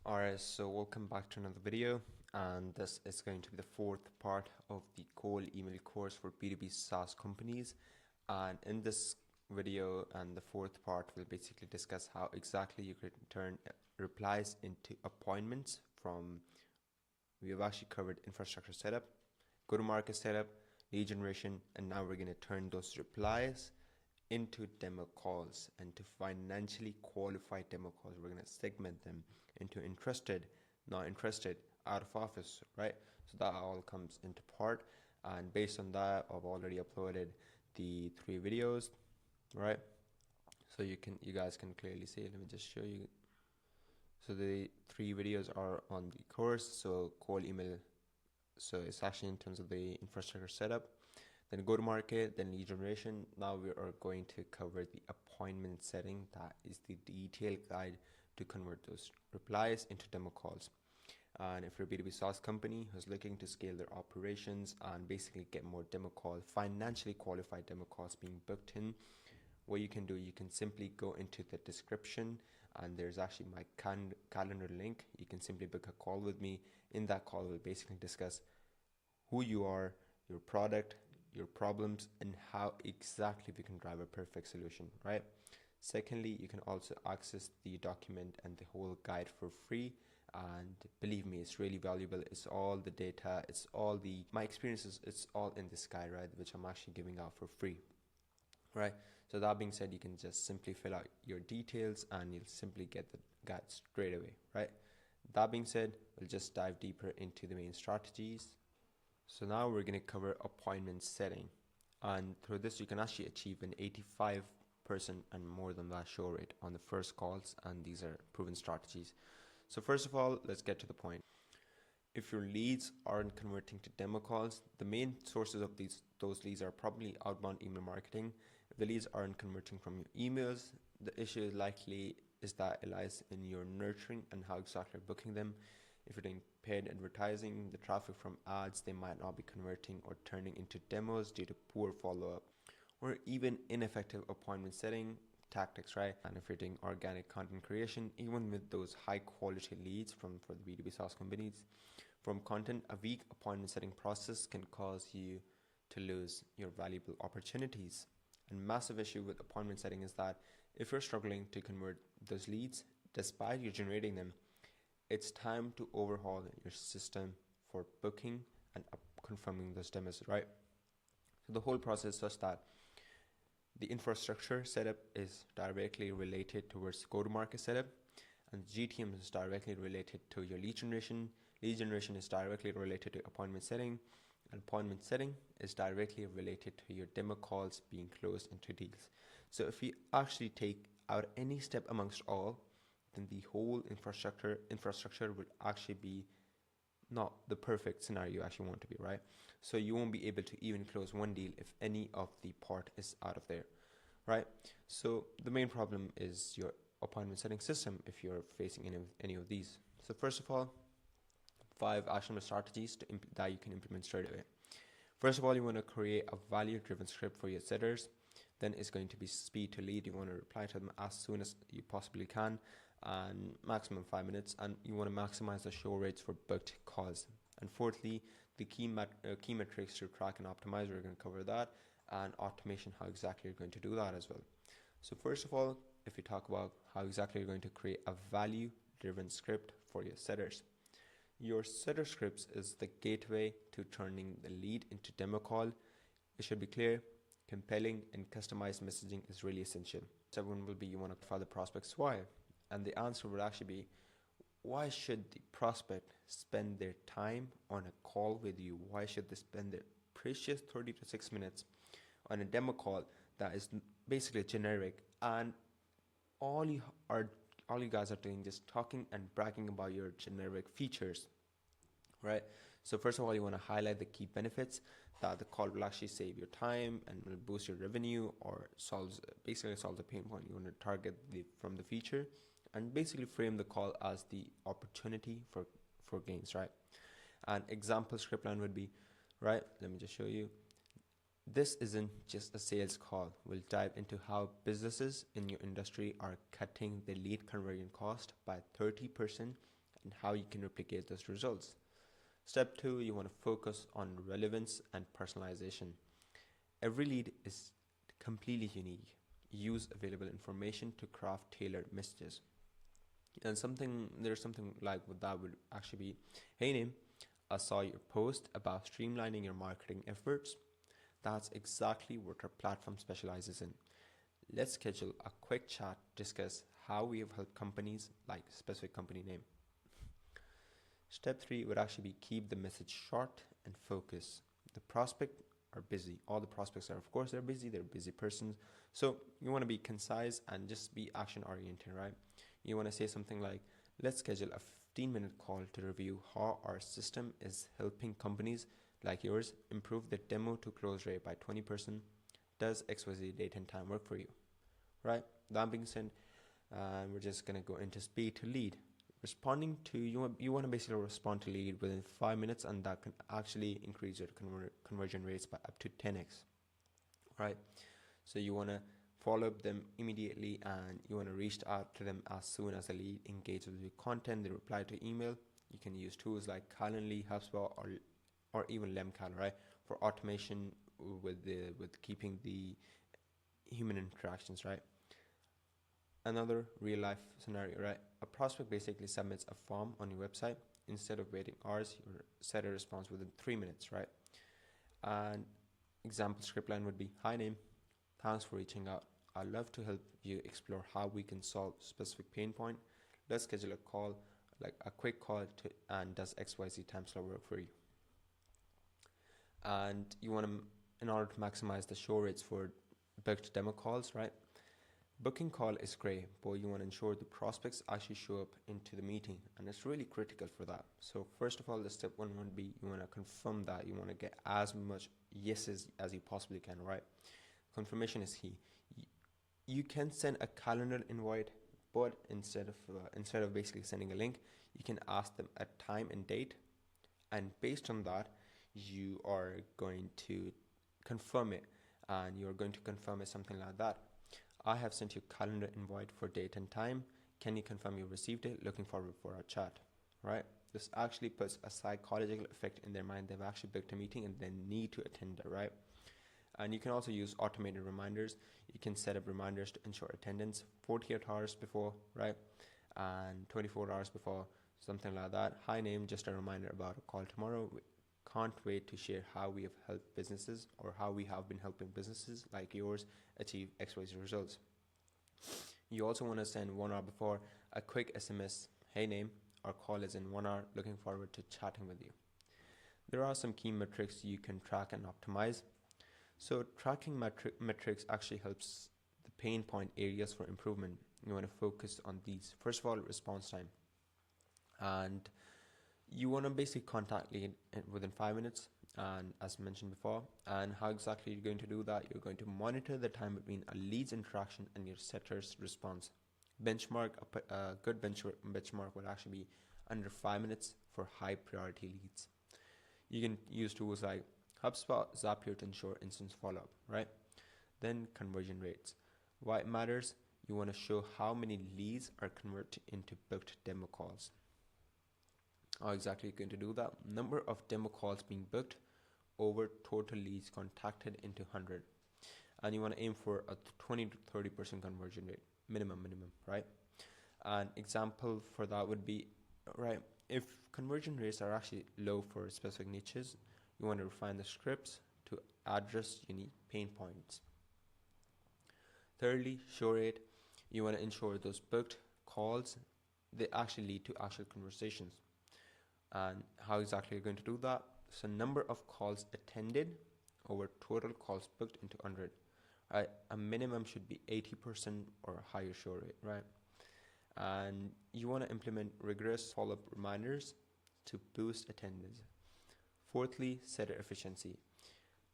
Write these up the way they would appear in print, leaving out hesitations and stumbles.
Alright, so welcome back to another video, and this is going to be the fourth part of the cold email course for B2B SaaS companies. And in this video and the fourth part, we'll basically discuss how exactly you can turn replies into appointments we have actually covered infrastructure setup, go-to-market setup, lead generation, and now we're going to turn those replies into demo calls and to financially qualified demo calls. We're going to segment them into interested, not interested, out of office, right? So that all comes into part, and based on that, I've already uploaded the 3 videos, right? So you guys can clearly see. Let me just show you. So the 3 videos are on the course. So cold email, so it's actually in terms of the infrastructure setup, then go to market, then lead generation. Now we are going to cover the appointment setting. That is the detailed guide to convert those replies into demo calls. And if you're a B2B SaaS company who's looking to scale their operations and basically get more demo calls, financially qualified demo calls being booked in, what you can do, you can simply go into the description and there's actually my calendar link. You can simply book a call with me. In that call, we'll basically discuss who you are, your product, your problems, and how exactly we can drive a perfect solution, right? Secondly, you can also access the document and the whole guide for free, and believe me, it's really valuable. It's all the data, it's all my experiences, it's all in this guide, right, which I'm actually giving out for free, right? So that being said, you can just simply fill out your details and you'll simply get the guide straight away, right? That being said, we'll just dive deeper into the main strategies. So now we're going to cover appointment setting, and through this you can actually achieve an 85% and more than that show rate on the first calls, and these are proven strategies. So first of all, let's get to the point. If your leads aren't converting to demo calls, the main sources of those leads are probably outbound email marketing. If the leads aren't converting from your emails, the issue likely is that it lies in your nurturing and how exactly you're booking them. If you're doing paid advertising, the traffic from ads, they might not be converting or turning into demos due to poor follow-up or even ineffective appointment setting tactics, right? And if you're doing organic content creation, even with those high quality leads for the B2B SaaS companies, from content, a weak appointment setting process can cause you to lose your valuable opportunities. And massive issue with appointment setting is that if you're struggling to convert those leads, despite you generating them, it's time to overhaul your system for booking and confirming those demos, right? So the whole process is such that the infrastructure setup is directly related towards go-to-market setup, and GTM is directly related to your lead generation. Lead generation is directly related to appointment setting, and appointment setting is directly related to your demo calls being closed into deals. So if you actually take out any step amongst all, then the whole infrastructure would actually be not the perfect scenario you actually want to be, right? So you won't be able to even close one deal if any of the part is out of there, right? So the main problem is your appointment setting system if you're facing any of these. So first of all, 5 actionable strategies that you can implement straight away. First of all, you want to create a value-driven script for your setters. Then it's going to be speed to lead. You want to reply to them as soon as you possibly can, and maximum 5 minutes. And you want to maximize the show rates for booked calls. And fourthly, the key metrics to track and optimize. We're going to cover that, and automation, how exactly you're going to do that as well. So first of all, if you talk about how exactly you're going to create a value-driven script for your setters. Your setter scripts is the gateway to turning the lead into demo call. It should be clear, compelling, and customized messaging is really essential. Second will be, you want to find the prospects why, and the answer would actually be, why should the prospect spend their time on a call with you? Why should they spend their precious 30 to 6 minutes on a demo call that is basically generic, and all you guys are doing just talking and bragging about your generic features, right? So first of all, you want to highlight the key benefits that the call will actually save your time and will boost your revenue, or basically solve the pain point you want to target from the feature, and basically frame the call as the opportunity for gains, right? An example script line would be, right, let me just show you. This isn't just a sales call. We'll dive into how businesses in your industry are cutting the lead conversion cost by 30% and how you can replicate those results. Step 2, you want to focus on relevance and personalization. Every lead is completely unique. Use available information to craft tailored messages. And there's something like what that would actually be. Hey name, I saw your post about streamlining your marketing efforts. That's exactly what our platform specializes in. Let's schedule a quick chat to discuss how we have helped companies, like specific company name. Step 3 would actually be keep the message short and focus. The prospect are busy. All the prospects are, of course, they're busy persons. So you want to be concise and just be action oriented, right? You want to say something like, let's schedule a 15-minute call to review how our system is helping companies like yours improve the demo to close rate by 20%. Does XYZ date and time work for you? Right? That being said, we're just going to go into speed to lead. Responding to, you want to basically respond to lead within 5 minutes, and that can actually increase your conversion rates by up to 10x. Right? So you want to follow up them immediately, and you want to reach out to them as soon as the lead engages with your content, they reply to email. You can use tools like Calendly, HubSpot, or even Lemcal, right, for automation with keeping the human interactions, right? Another real life scenario, right? A prospect basically submits a form on your website. Instead of waiting hours, you set a response within 3 minutes, right? And example script line would be, hi name, thanks for reaching out. I'd love to help you explore how we can solve specific pain point. Let's schedule a call, like a quick call and does XYZ time slot work for you? And you want to, in order to maximize the show rates for booked demo calls, right? Booking call is great, but you want to ensure the prospects actually show up into the meeting, and it's really critical for that. So first of all, the step 1 would be, you want to confirm that. You want to get as much yeses as you possibly can, right? Confirmation is key. You can send a calendar invite, but instead of basically sending a link, you can ask them a time and date, and based on that, you are going to confirm it, and you're going to confirm it something like that. I have sent you a calendar invite for date and time. Can you confirm you received it? Looking forward for our chat, right? This actually puts a psychological effect in their mind. They've actually booked a meeting and they need to attend it, right? And you can also use automated reminders. You can set up reminders to ensure attendance 48 hours before, right? And 24 hours before, something like that. Hi name, just a reminder about a call tomorrow. Can't wait to share how we have helped businesses, or how we have been helping businesses like yours achieve XYZ results. You also want to send 1 hour before a quick SMS. Hey name, our call is in 1 hour. Looking forward to chatting with you. There are some key metrics you can track and optimize. So tracking metrics actually helps the pain point areas for improvement. You want to focus on these. First of all, response time. And you want to basically contact lead within 5 minutes, and as mentioned before. And how exactly you're going to do that? You're going to monitor the time between a lead's interaction and your setter's response. Benchmark, a good benchmark would actually be under 5 minutes for high priority leads. You can use tools like HubSpot, Zapier to ensure instant follow-up, right? Then conversion rates. Why it matters? You want to show how many leads are converted into booked demo calls. How exactly you're going to do that? Number of demo calls being booked over total leads contacted into 100. And you want to aim for a 20 to 30% conversion rate, minimum, right? An example for that would be, right, if conversion rates are actually low for specific niches, you want to refine the scripts to address unique pain points. Thirdly, show rate. You want to ensure those booked calls, they actually lead to actual conversations. And how exactly you're going to do that? So number of calls attended over total calls booked into 100. Right? A minimum should be 80% or higher show rate, right? And you want to implement rigorous follow-up reminders to boost attendance. Fourthly, setter efficiency.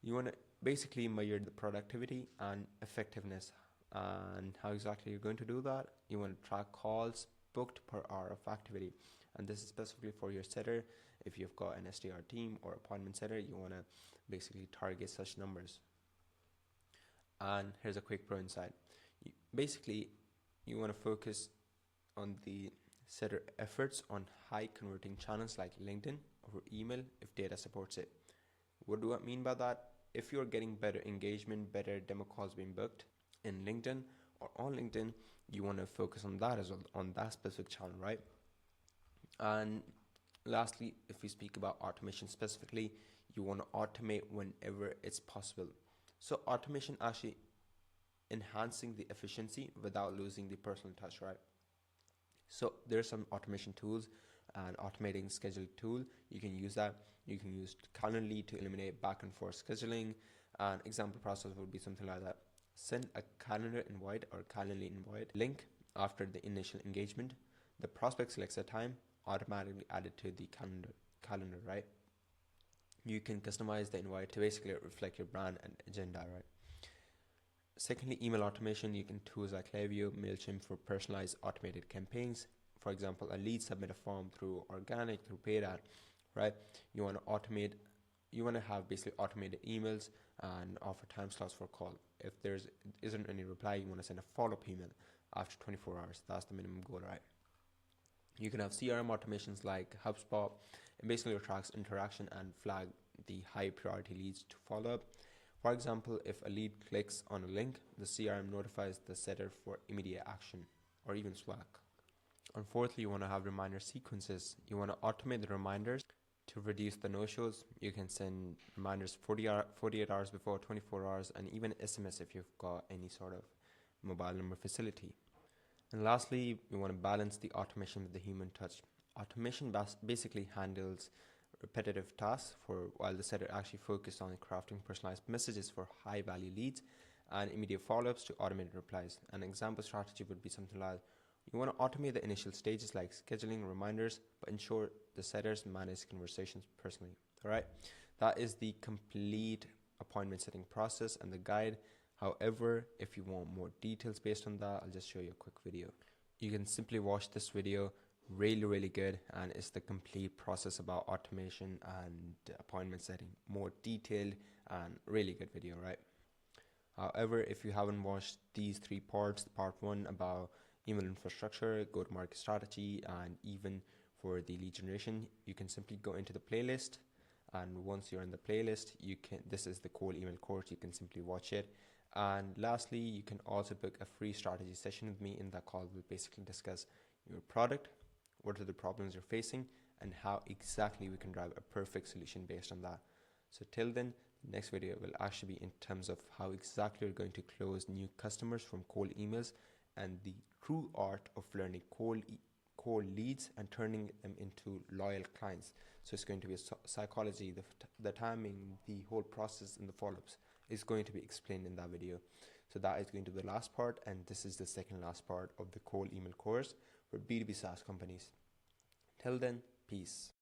You want to basically measure the productivity and effectiveness. And how exactly you're going to do that? You want to track calls booked per hour of activity. And this is specifically for your setter. If you've got an SDR team or appointment setter, you want to basically target such numbers. And here's a quick pro insight. Basically, you want to focus on the setter efforts on high converting channels like LinkedIn or email if data supports it. What do I mean by that? If you're getting better engagement, better demo calls being booked in LinkedIn or on LinkedIn, you want to focus on that as well, on that specific channel, right? And lastly, if we speak about automation specifically, you want to automate whenever it's possible. So automation actually enhancing the efficiency without losing the personal touch, right? So there's some automation tools and automating schedule tool. You can use that. You can use Calendly to eliminate back and forth scheduling. An example process would be something like that. Send a calendar invite or Calendly invite link after the initial engagement. The prospect selects a time, automatically added to the calendar, right? You can customize the invite to basically reflect your brand and agenda, right? Secondly, email automation. You can tools like Klaviyo, MailChimp for personalized automated campaigns. For example, a lead submit a form through organic, through paid ad, right? You want to automate, you want to have basically automated emails and offer time slots for call. If isn't any reply, you want to send a follow-up email after 24 hours. That's the minimum goal, right? You can have CRM automations like HubSpot. It basically tracks interaction and flag the high priority leads to follow up. For example, if a lead clicks on a link, the CRM notifies the setter for immediate action, or even Slack. And fourthly, you want to have reminder sequences. You want to automate the reminders to reduce the no-shows. You can send reminders 48 hours before, 24 hours, and even SMS if you've got any sort of mobile number facility. And lastly, we want to balance the automation with the human touch. Automation basically handles repetitive tasks while the setter actually focused on crafting personalized messages for high value leads and immediate follow-ups to automated replies. An example strategy would be something like, you want to automate the initial stages like scheduling reminders, but ensure the setters manage conversations personally. All right, that is the complete appointment setting process and the guide. However, if you want more details based on that, I'll just show you a quick video. You can simply watch this video. Really good, and it's the complete process about automation and appointment setting, more detailed and really good video, right? However, if you haven't watched these three parts, part one about email infrastructure, go-to-market strategy, and even for the lead generation, you can simply go into the playlist, and once you're in the playlist, this is the Cold Email course, you can simply watch it. And lastly, you can also book a free strategy session with me. In that call, we'll basically discuss your product, what are the problems you're facing, and how exactly we can drive a perfect solution based on that. So till then, the next video will actually be in terms of how exactly you're going to close new customers from cold emails and the true art of learning cold leads and turning them into loyal clients. So it's going to be a psychology, the timing, the whole process, and the follow-ups is going to be explained in that video. So that is going to be the last part, and this is the second last part of the cold email course for B2B SaaS companies. Till then, peace.